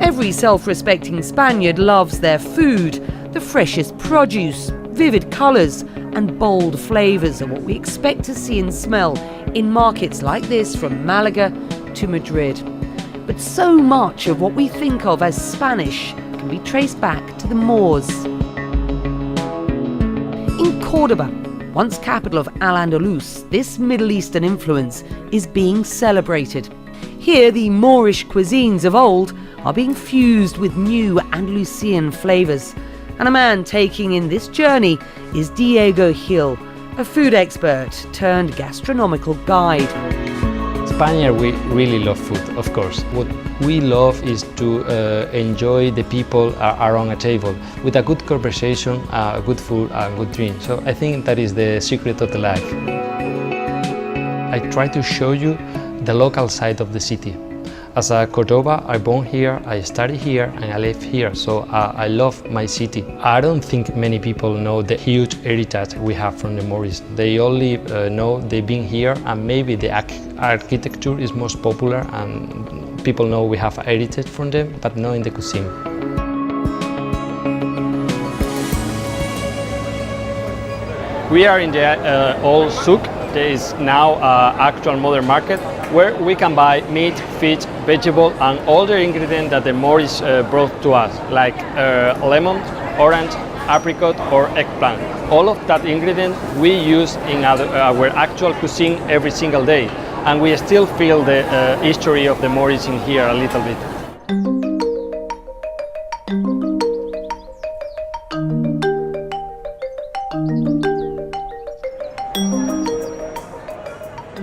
Every self-respecting Spaniard loves their food. The freshest produce, vivid colours and bold flavours are what we expect to see and smell in markets like this from Malaga to Madrid. But so much of what we think of as Spanish can be traced back to the Moors. In Cordoba, once capital of Al-Andalus, this Middle Eastern influence is being celebrated. Here, the Moorish cuisines of old are being fused with new Andalusian flavours. And a man taking in this journey is Diego Gil, a food expert turned gastronomical guide. Spaniards, we really love food, of course. What we love is to enjoy the people around a table with a good conversation, good food, and good drink. So I think that is the secret of the life. I try to show you the local side of the city. As a Cordoba, I born here, I study here, and I live here, so I love my city. I don't think many people know the huge heritage we have from the Moors. They only know they've been here, and maybe the architecture is most popular, and people know we have heritage from them, but not in the cuisine. We are in the old souk. There is now actual modern market where we can buy meat, fish, vegetable, and all the ingredients that the Moors brought to us, like lemon, orange, apricot, or eggplant. All of that ingredient we use in our actual cuisine every single day, and we still feel the history of the Moors in here a little bit.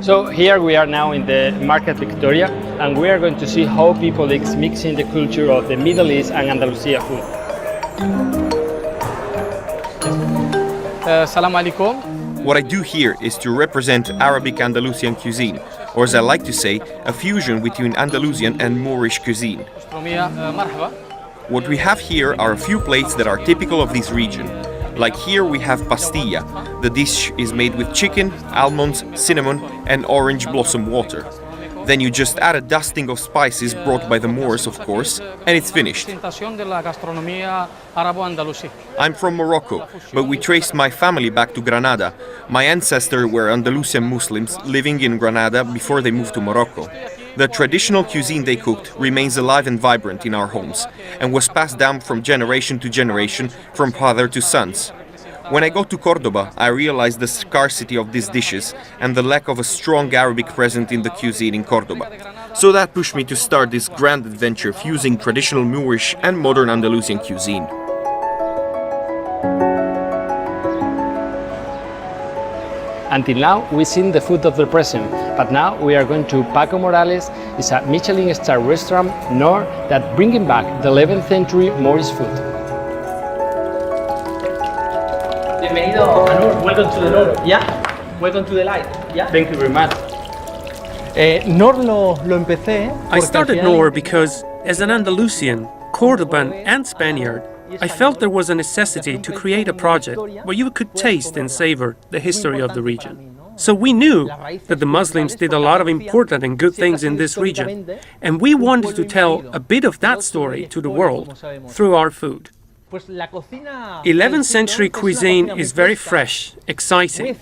So here we are now in the Market Victoria, and we are going to see how people is mixing the culture of the Middle East and Andalusia food. Assalamu alaikum. What I do here is to represent Arabic Andalusian cuisine, or as I like to say, a fusion between Andalusian and Moorish cuisine. What we have here are a few plates that are typical of this region. Like here we have pastilla. The dish is made with chicken, almonds, cinnamon and orange blossom water. Then you just add a dusting of spices brought by the Moors, of course, and it's finished. I'm from Morocco, but we traced my family back to Granada. My ancestors were Andalusian Muslims living in Granada before they moved to Morocco. The traditional cuisine they cooked remains alive and vibrant in our homes and was passed down from generation to generation, from father to sons. When I go to Cordoba, I realize the scarcity of these dishes and the lack of a strong Arabic presence in the cuisine in Cordoba. So that pushed me to start this grand adventure fusing traditional Moorish and modern Andalusian cuisine. Until now, we've seen the food of the present, but now we are going to Paco Morales. It's a Michelin star restaurant, Moor, that bringing back the 11th century Moorish food. Bienvenido a Noor. Welcome to the Noor. Yeah. Welcome to the light. Yeah. Thank you very much. Noor lo empecé. I started Noor because, as an Andalusian, Cordoban and Spaniard, I felt there was a necessity to create a project where you could taste and savor the history of the region. So we knew that the Muslims did a lot of important and good things in this region, and we wanted to tell a bit of that story to the world through our food. 11th century cuisine is very fresh, exciting,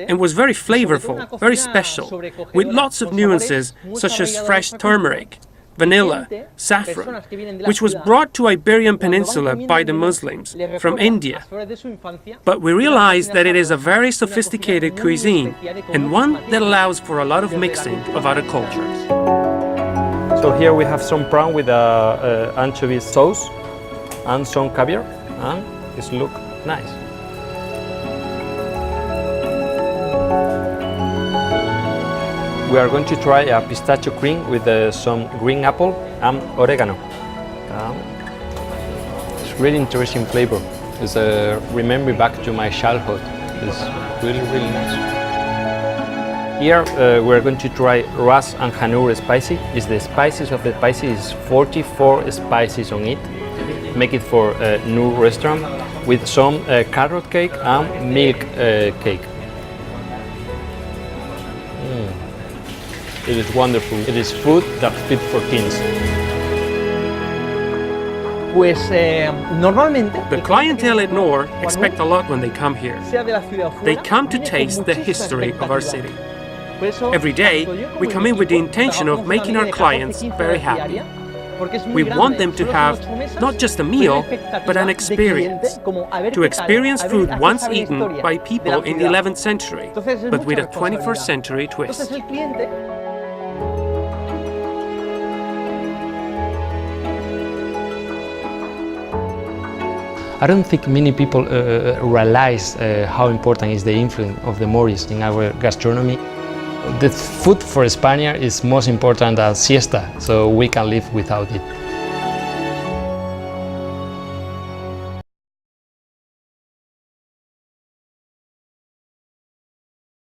and was very flavorful, very special, with lots of nuances such as fresh turmeric, vanilla, saffron, which was brought to Iberian Peninsula by the Muslims from India. But we realized that it is a very sophisticated cuisine and one that allows for a lot of mixing of other cultures. So here we have some prawn with anchovy sauce and some caviar, and it looks nice. We are going to try a pistachio cream with some green apple and oregano. It's really interesting flavor. It's remember back to my childhood. It's really, really nice. Here we're going to try ras and hanur spicy. It's the spices of the spicy. Is 44 spices on it. Make it for a new restaurant. with some carrot cake and milk cake. It is wonderful. It is food that's fit for kings. Pues normalmente The clientele at Moor expect a lot when they come here. sea de la ciudad o fuera, They come to viene con taste the muchísima history of our city. expectativa. Por eso, Every day, tanto yo como we mi come in with the equipo intention of trabajamos con making una our media de 14, clients 15 very horas happy. diarias, porque es muy We grande, want them to solo son have 8 mesas, not just a pero una meal, expectativa but an de experience. cliente, como haber To qué tal, experience haber- food hacer once saber la eaten historia by de la people in the ciudad. 11th century, Entonces, es but mucha with a responsabilidad. 21st century twist. Entonces el cliente I don't think many people realize how important is the influence of the Moors in our gastronomy. The food for Spaniard is most important than siesta, so we can live without it.